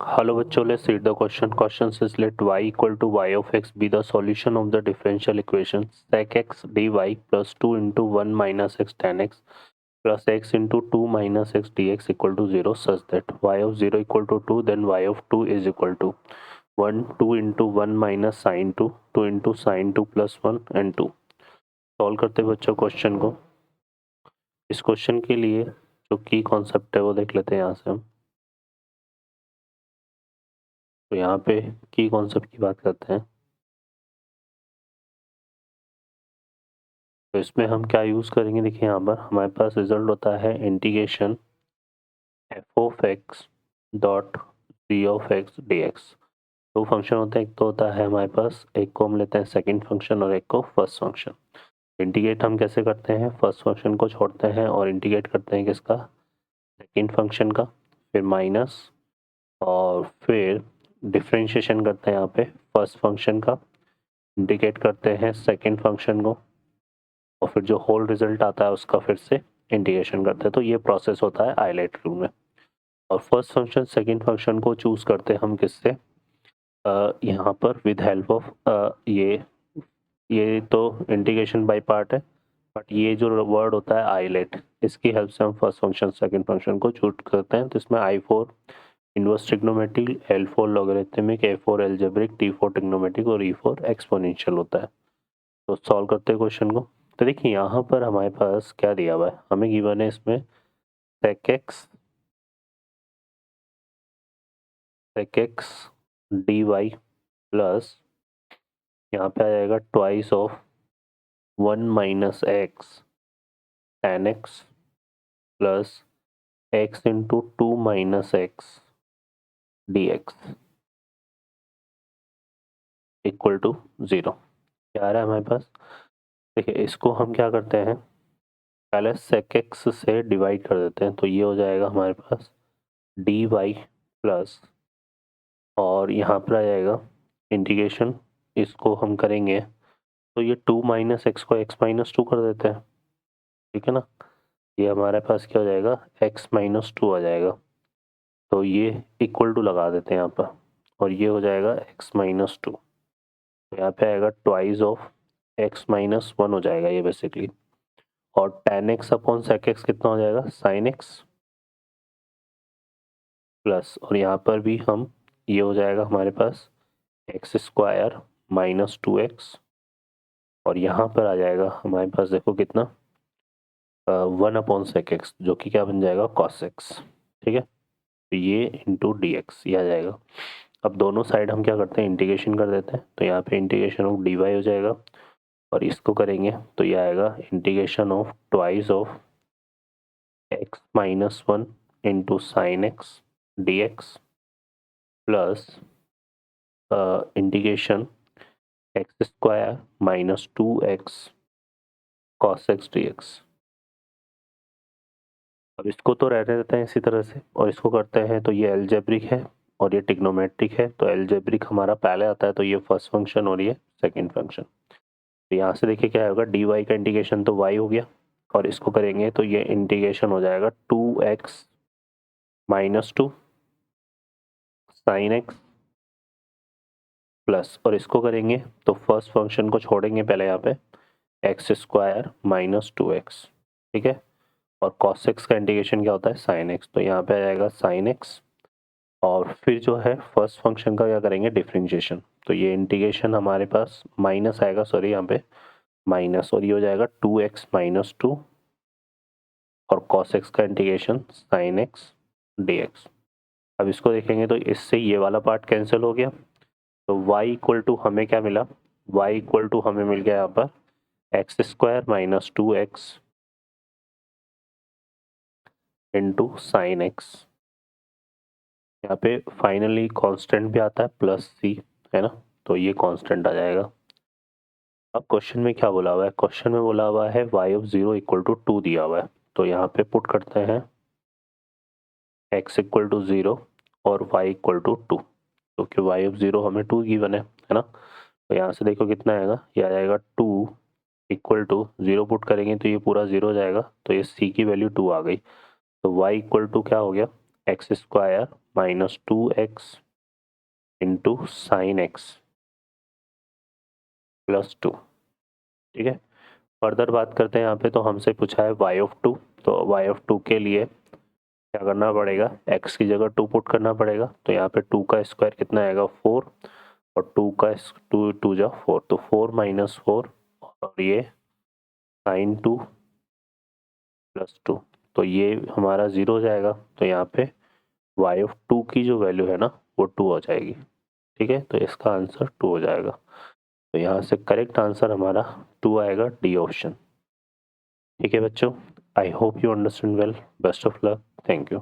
Hello बच्चों, let's read the question. Question says let y equal to y of x be the solution of the differential equation sec x dy plus 2 into 1 minus x tan x plus x into 2 minus x dx equal to 0 such that y of 0 equal to 2, then y of 2 is equal to 1 2 into 1 minus sin 2 2 into sin 2 plus 1 and 2. Solve करते हैं बच्चों question को। इस question के लिए जो की concept है वो देख लेते हैं यहाँ से हम। तो यहाँ पे की कॉन्सेप्ट की बात करते हैं। तो इसमें हम क्या यूज़ करेंगे, देखिए यहाँ पर हमारे पास रिजल्ट होता है integration F of x dot D of x D x. दो फंक्शन होते हैं, एक तो होता है हमारे पास, एक को हम लेते हैं सेकंड फंक्शन और एक को फर्स्ट फंक्शन। इंटीग्रेट हम कैसे करते हैं, फर्स्ट फंक्शन को छोड़ते हैं और इंटीग्रेट करते हैं किसका, सेकंड फंक्शन का, फिर माइनस और फिर डिफ्रेंशिएशन करते हैं यहाँ पे फर्स्ट फंक्शन का, इंटीग्रेट करते हैं सेकंड फंक्शन को और फिर जो होल रिजल्ट आता है उसका फिर से इंटीग्रेशन करते हैं। तो ये प्रोसेस होता है आइलेट रूल में। और फर्स्ट फंक्शन सेकंड फंक्शन को चूज करते हैं हम किससे, यहाँ पर विद हेल्प ऑफ ये तो इंटीग्रेशन बाय पार्ट है, बट ये जो वर्ड होता है आइलेट, इसकी हेल्प से हम फर्स्ट फंक्शन सेकंड फंक्शन को चूज करते हैं। तो इसमें I4 inverse trigonometric, L4 logarithmic, A4 algebraic, T4 trigonometric और E4 एक्सपोनेंशियल होता है। तो सॉल्व करते हैं क्वेश्चन को। तो देखिए यहाँ पर हमारे पास क्या दिया हुआ है, हमें गिवन है इसमें sec x dy प्लस यहाँ पे आ जाएगा twice of 1 minus x tan x plus x into 2 minus x dx equal to 0। क्या आ रहा है हमारे पास, देखिए इसको हम क्या करते हैं, पहले sec x से डिवाइड कर देते हैं। तो ये हो जाएगा हमारे पास dy प्लस, और यहाँ पर आ जाएगा इंटीग्रेशन, इसको हम करेंगे तो ये 2 माइनस एक्स को x माइनस 2 कर देते हैं, ठीक है ना। ये हमारे पास क्या हो जाएगा, x माइनस 2 आ जाएगा। तो ये इक्वल टू लगा देते हैं यहाँ पर, और ये हो जाएगा x माइनस 2। तो यहाँ पे आएगा ट्वाइस ऑफ x माइनस 1 हो जाएगा ये बेसिकली, और tan x upon sec x कितना हो जाएगा, sin x प्लस, और यहाँ पर भी हम, ये हो जाएगा हमारे पास एक्स स्क्वायर माइनस 2x, और यहाँ पर आ जाएगा हमारे पास देखो कितना, 1 अपॉन sec x, जो कि क्या बन जाएगा cos x, ठीक है। तो ये इंटू डी एक्स ये आ जाएगा। अब दोनों साइड हम क्या करते हैं, इंटीग्रेशन कर देते हैं। तो यहाँ पे इंटीग्रेशन ऑफ डी वाई हो जाएगा, और इसको करेंगे तो ये आएगा integration of twice of x minus 1 into sine x D x plus integration x square minus 2x cos x dx। अब इसको तो रहने देते हैं इसी तरह से, और इसको करते हैं तो ये एल्जेब्रिक है और ये टिग्नोमेट्रिक है। तो एल्जेब्रिक हमारा पहले आता है, तो ये फर्स्ट फंक्शन और ये सेकंड फंक्शन। तो यहाँ से देखिए क्या होगा, डी वाई का इंटीग्रेशन तो y हो गया, और इसको करेंगे तो ये इंटीग्रेशन हो जाएगा 2x minus 2 sine x plus, और इसको करेंगे तो फर्स्ट फंक्शन को छोड़ेंगे पहले यहाँ पे, एक्स स्क्वायर माइनस 2x, ठीक है। और cos x का इंटीग्रेशन क्या होता है, sin x। तो यहाँ पे आ जाएगा sin x, और फिर जो है फर्स्ट फंक्शन का क्या करेंगे, डिफरेंशिएशन। तो ये इंटीग्रेशन हमारे पास माइनस आएगा, सॉरी यहाँ पे माइनस, और ये हो जाएगा 2x माइनस 2, और cos x का इंटीग्रेशन sin x dx। अब इसको देखेंगे तो इससे ये वाला पार्ट कैंसिल हो गया। तो y इक्वल टू हमें क्या मिला, y इक्वल टू हमें मिल गया यहाँ पर x square minus 2x into sine x. यहाँ पे फाइनली कांस्टेंट भी आता है प्लस c, है ना। तो ये कांस्टेंट आ जाएगा। अब क्वेश्चन में क्या बोला हुआ है, क्वेश्चन में बोला हुआ है y ऑफ 0 इक्वल टू 2 दिया हुआ है। तो यहाँ पे पुट करते हैं x इक्वल टू 0 और y इक्वल टू 2, क्योंकि y ऑफ 0 हमें 2 गिवन है ना। तो यहाँ से देखो कितना आएगा, ये आ जाएगा 2 इक्वल टू 0 पुट करेंगे तो ये पूरा 0 हो जाएगा। तो ये c की वैल्यू 2 आ गई। तो y इक्वल टू क्या हो गया, x square minus 2x into sine x plus 2। ठीक है, फर्दर बात करते हैं यहाँ पे। तो हमसे पूछा है y(2), तो y(2) के लिए क्या करना पड़ेगा, x की जगह 2 पुट करना पड़ेगा। तो यहाँ पे 2 का स्क्वायर कितना आएगा 4, और 2 का 2 जा 4, तो 4 माइनस 4, और ये साइन 2 प्लस 2, तो ये हमारा 0 हो जाएगा। तो यहाँ पे y(2) की जो वैल्यू है ना वो 2 हो जाएगी। ठीक है, तो इसका आंसर 2 हो जाएगा। तो यहाँ से करेक्ट आंसर हमारा 2 आएगा, डी ऑप्शन। ठीक है बच्चों, I hope you understand well. Best of luck, thank you.